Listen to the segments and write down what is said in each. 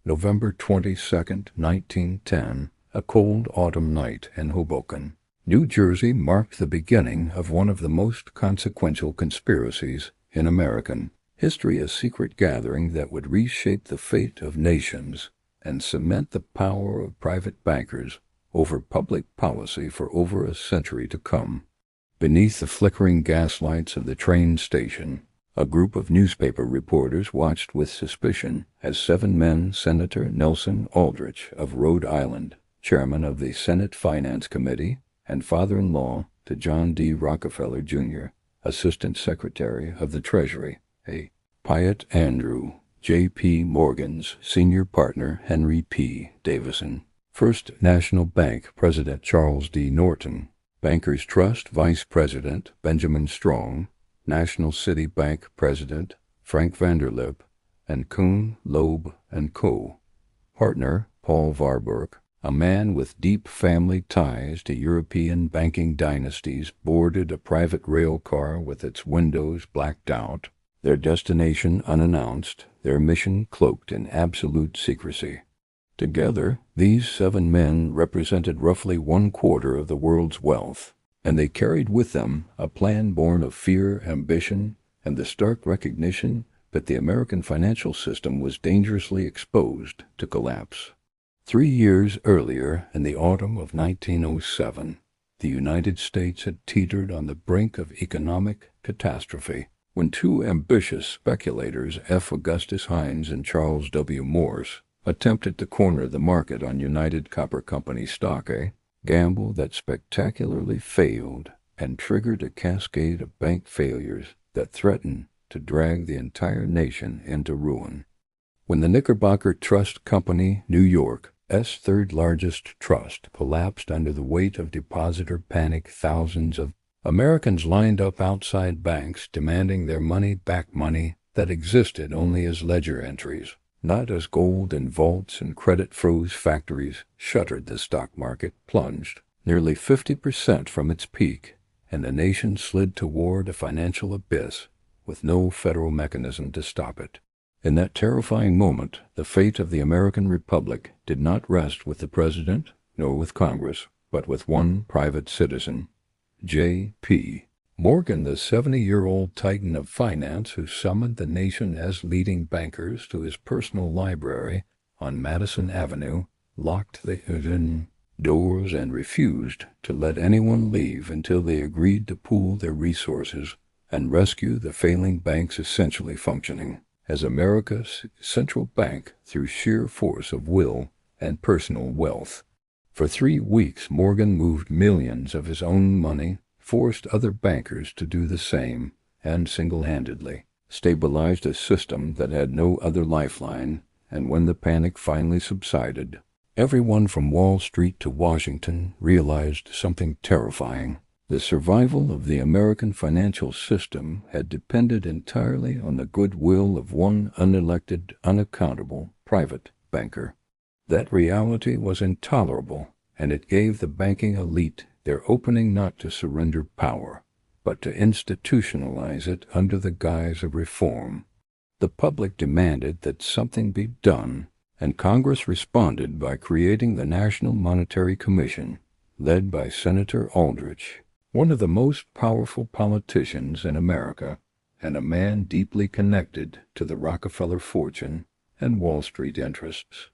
November 22nd, 1910, a cold autumn night in Hoboken, New Jersey marked the beginning of one of the most consequential conspiracies in American history, a secret gathering that would reshape the fate of nations and cement the power of private bankers over public policy for over a century to come. Beneath the flickering gaslights of the train station, a group of newspaper reporters watched with suspicion as 7 men, Senator Nelson Aldrich of Rhode Island, chairman of the Senate Finance Committee and father-in-law to John D. Rockefeller, Jr., Assistant Secretary of the Treasury, a Piatt Andrew, J.P. Morgan's senior partner Henry P. Davison, First National Bank President Charles D. Norton, Bankers Trust Vice President Benjamin Strong, National City Bank President Frank Vanderlip, and Kuhn, Loeb & Co. Partner Paul Warburg, a man with deep family ties to European banking dynasties, boarded a private rail car with its windows blacked out, their destination unannounced, their mission cloaked in absolute secrecy. Together, these 7 men represented roughly 1/4 of the world's wealth, and they carried with them a plan born of fear, ambition, and the stark recognition that the American financial system was dangerously exposed to collapse. 3 years earlier, in the autumn of 1907, the United States had teetered on the brink of economic catastrophe when 2 ambitious speculators, F. Augustus Hines and Charles W. Morse, attempted to corner the market on United Copper Company stock, a gamble that spectacularly failed and triggered a cascade of bank failures that threatened to drag the entire nation into ruin. When the Knickerbocker Trust Company, New York's third-largest trust, collapsed under the weight of depositor panic, thousands of Americans lined up outside banks demanding their money-back money that existed only as ledger entries, not as gold in vaults, and credit-froze factories shuttered. The stock market plunged nearly 50% from its peak, and the nation slid toward a financial abyss with no federal mechanism to stop it. In that terrifying moment, the fate of the American Republic did not rest with the President nor with Congress, but with one private citizen, J.P. Morgan, the 70-year-old titan of finance who summoned the nation as leading bankers to his personal library on Madison Avenue, locked the hidden doors and refused to let anyone leave until they agreed to pool their resources and rescue the failing banks essentially functioning as America's central bank through sheer force of will and personal wealth. For 3 weeks, Morgan moved millions of his own money, forced other bankers to do the same, and single-handedly stabilized a system that had no other lifeline. And when the panic finally subsided, everyone from Wall Street to Washington realized something terrifying. The survival of the American financial system had depended entirely on the goodwill of one unelected, unaccountable private banker. That reality was intolerable, and it gave the banking elite their opening not to surrender power, but to institutionalize it under the guise of reform. The public demanded that something be done, and Congress responded by creating the National Monetary Commission, led by Senator Aldrich, one of the most powerful politicians in America, and a man deeply connected to the Rockefeller fortune and Wall Street interests.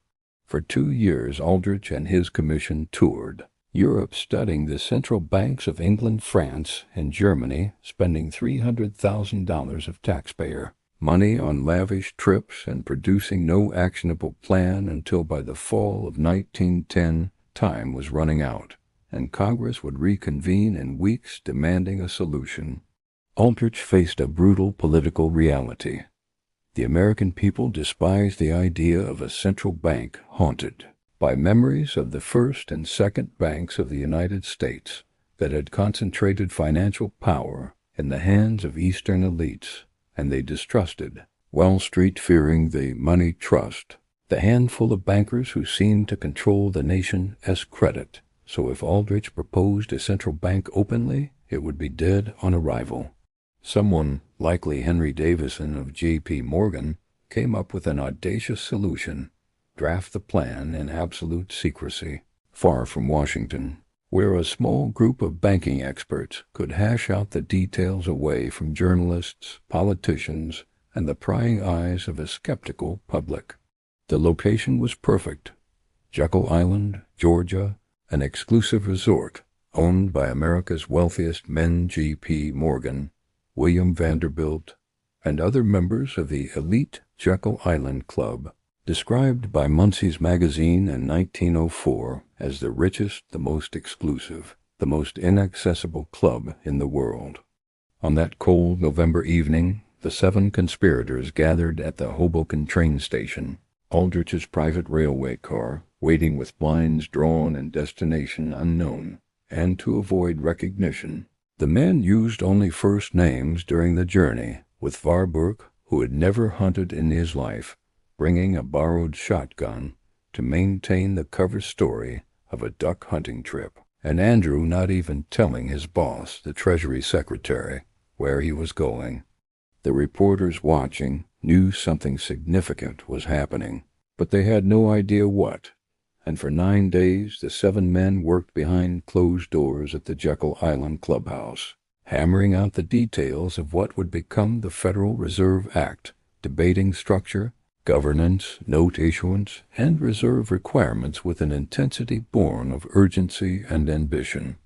For 2 years, Aldrich and his commission toured Europe, studying the central banks of England, France, and Germany, spending $300,000 of taxpayer money on lavish trips and producing no actionable plan until by the fall of 1910 time was running out, and Congress would reconvene in weeks demanding a solution. Aldrich faced a brutal political reality. The American people despised the idea of a central bank haunted by memories of the first and second banks of the United States that had concentrated financial power in the hands of Eastern elites, and they distrusted Wall Street, fearing the money trust, the handful of bankers who seemed to control the nation's credit. So if Aldrich proposed a central bank openly, it would be dead on arrival. Someone, likely Henry Davison of J.P. Morgan, came up with an audacious solution: draft the plan in absolute secrecy, far from Washington, where a small group of banking experts could hash out the details away from journalists, politicians, and the prying eyes of a skeptical public. The location was perfect. Jekyll Island, Georgia, an exclusive resort owned by America's wealthiest men, J.P. Morgan, William Vanderbilt, and other members of the elite Jekyll Island Club, described by Munsey's magazine in 1904 as the richest, the most exclusive, the most inaccessible club in the world. On that cold November evening, the 7 conspirators gathered at the Hoboken train station, Aldrich's private railway car, waiting with blinds drawn and destination unknown, and to avoid recognition. The men used only first names during the journey, with Warburg, who had never hunted in his life, bringing a borrowed shotgun to maintain the cover story of a duck hunting trip, and Andrew not even telling his boss, the Treasury Secretary, where he was going. The reporters watching knew something significant was happening, but they had no idea what, and for 9 days the 7 men worked behind closed doors at the Jekyll Island clubhouse, hammering out the details of what would become the Federal Reserve Act, debating structure, governance, note issuance, and reserve requirements with an intensity born of urgency and ambition.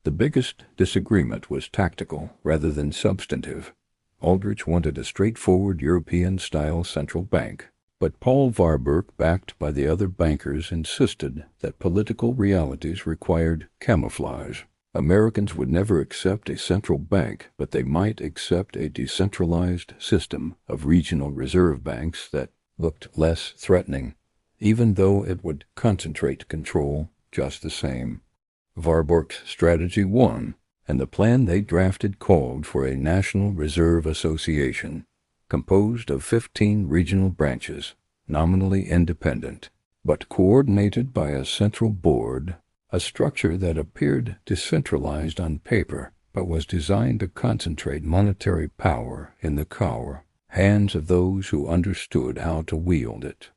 The biggest disagreement was tactical rather than substantive. Aldrich wanted a straightforward European-style central bank, but Paul Warburg, backed by the other bankers, insisted that political realities required camouflage. Americans would never accept a central bank, but they might accept a decentralized system of regional reserve banks that looked less threatening, even though it would concentrate control just the same. Warburg's strategy won, and the plan they drafted called for a National Reserve Association, composed of 15 regional branches, nominally independent, but coordinated by a central board, a structure that appeared decentralized on paper, but was designed to concentrate monetary power in the hands of those who understood how to wield it.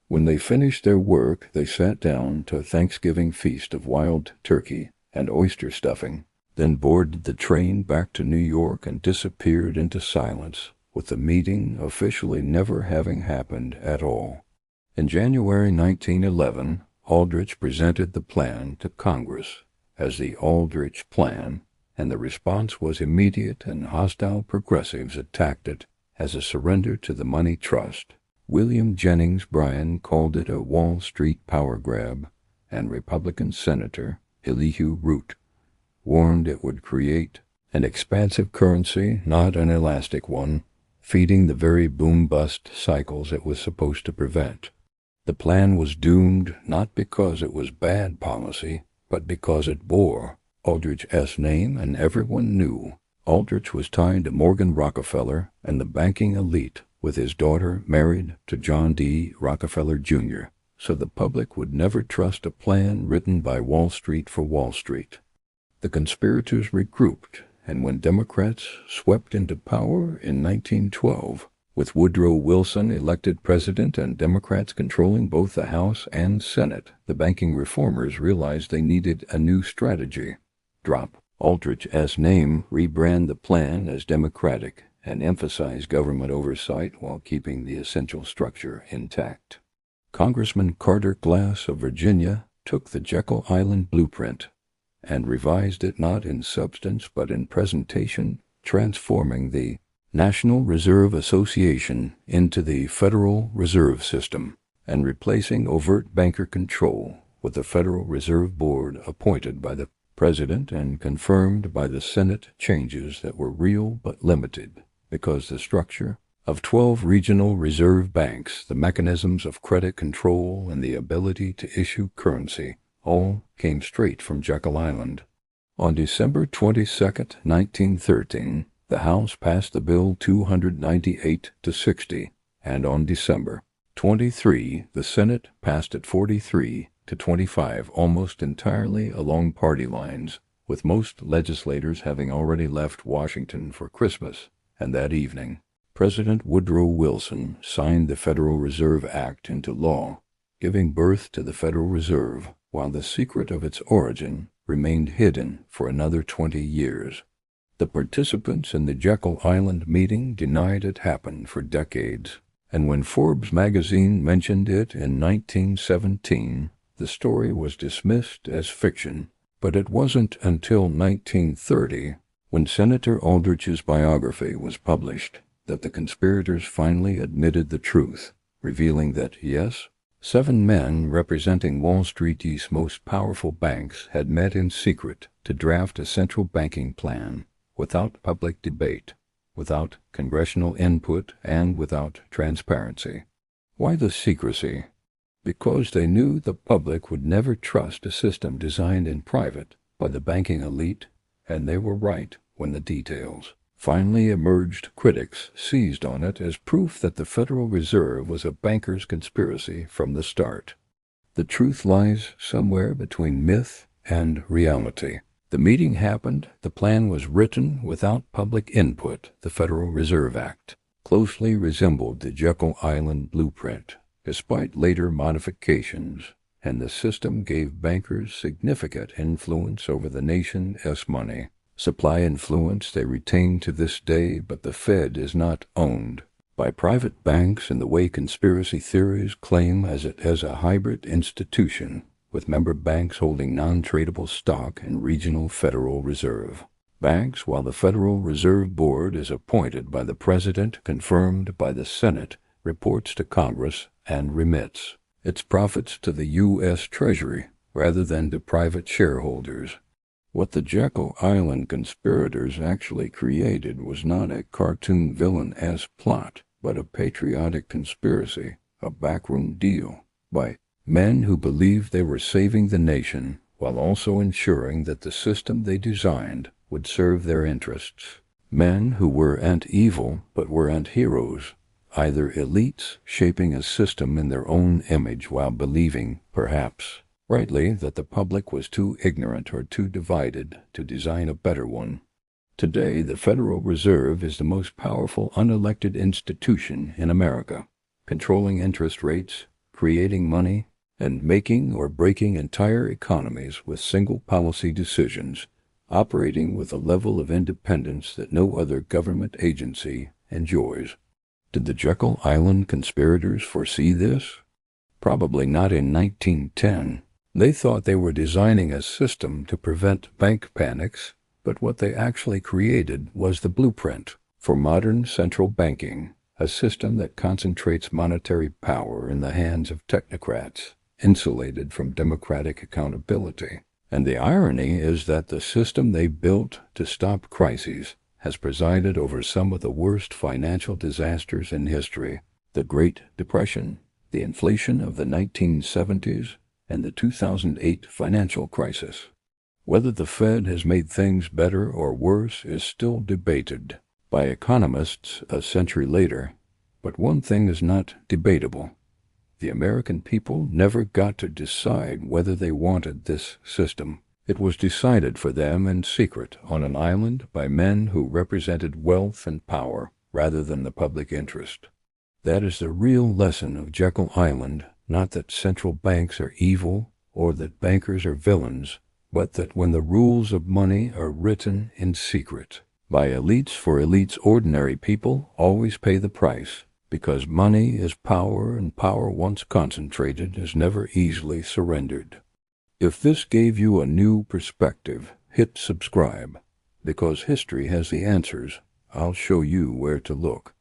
When they finished their work, they sat down to a Thanksgiving feast of wild turkey and oyster stuffing, then boarded the train back to New York and disappeared into silence, with the meeting officially never having happened at all. In January 1911, Aldrich presented the plan to Congress as the Aldrich Plan, and the response was immediate, and hostile progressives attacked it as a surrender to the money trust. William Jennings Bryan called it a Wall Street power grab, and Republican Senator Elihu Root warned it would create an expansive currency, not an elastic one, feeding the very boom-bust cycles it was supposed to prevent. The plan was doomed not because it was bad policy, but because it bore Aldrich's name, and everyone knew Aldrich was tied to Morgan Rockefeller and the banking elite, with his daughter married to John D. Rockefeller, Jr., so the public would never trust a plan written by Wall Street for Wall Street. The conspirators regrouped, and when Democrats swept into power in 1912, with Woodrow Wilson elected president and Democrats controlling both the House and Senate, the banking reformers realized they needed a new strategy. Drop Aldrich's name, rebrand the plan as democratic, and emphasize government oversight while keeping the essential structure intact. Congressman Carter Glass of Virginia took the Jekyll Island blueprint and revised it not in substance but in presentation, transforming the National Reserve Association into the Federal Reserve System, and replacing overt banker control with the Federal Reserve Board appointed by the President and confirmed by the Senate, changes that were real but limited, because the structure of 12 regional reserve banks, the mechanisms of credit control, and the ability to issue currency all came straight from Jekyll Island. On December 22, 1913, the House passed the bill 298-60, and on December 23, the Senate passed it 43-25, almost entirely along party lines, with most legislators having already left Washington for Christmas, and that evening, President Woodrow Wilson signed the Federal Reserve Act into law, giving birth to the Federal Reserve, while the secret of its origin remained hidden for another 20 years. The participants in the Jekyll Island meeting denied it happened for decades, and when Forbes magazine mentioned it in 1917, the story was dismissed as fiction. But it wasn't until 1930, when Senator Aldrich's biography was published, that the conspirators finally admitted the truth, revealing that, yes, 7 men representing Wall Street's most powerful banks had met in secret to draft a central banking plan, without public debate, without congressional input, and without transparency. Why the secrecy? Because they knew the public would never trust a system designed in private by the banking elite, and they were right when the details finally emerged. Critics seized on it as proof that the Federal Reserve was a bankers' conspiracy from the start. The truth lies somewhere between myth and reality. The meeting happened, the plan was written without public input. The Federal Reserve Act closely resembled the Jekyll Island blueprint, despite later modifications, and the system gave bankers significant influence over the nation's money. Supply influence they retain to this day, but the Fed is not owned by private banks in the way conspiracy theories claim, as it as a hybrid institution, with member banks holding non-tradable stock in regional Federal Reserve banks, while the Federal Reserve Board is appointed by the President, confirmed by the Senate, reports to Congress, and remits its profits to the U.S. Treasury rather than to private shareholders. What the Jekyll Island conspirators actually created was not a cartoon villain-esque plot, but a patriotic conspiracy, a backroom deal, by men who believed they were saving the nation while also ensuring that the system they designed would serve their interests. Men who weren't evil but weren't heroes, either elites shaping a system in their own image while believing, perhaps rightly, that the public was too ignorant or too divided to design a better one. Today, the Federal Reserve is the most powerful unelected institution in America, controlling interest rates, creating money, and making or breaking entire economies with single policy decisions, operating with a level of independence that no other government agency enjoys. Did the Jekyll Island conspirators foresee this? Probably not in 1910. They thought they were designing a system to prevent bank panics, but what they actually created was the blueprint for modern central banking, a system that concentrates monetary power in the hands of technocrats, insulated from democratic accountability. And the irony is that the system they built to stop crises has presided over some of the worst financial disasters in history: the Great Depression, the inflation of the 1970s, and the 2008 financial crisis. Whether the Fed has made things better or worse is still debated by economists a century later, but one thing is not debatable: the American people never got to decide whether they wanted this system. It was decided for them in secret on an island by men who represented wealth and power rather than the public interest. That is the real lesson of Jekyll Island, not that central banks are evil or that bankers are villains, but that when the rules of money are written in secret by elites for elites, ordinary people always pay the price, because money is power, and power once concentrated is never easily surrendered. If this gave you a new perspective, hit subscribe, because history has the answers. I'll show you where to look.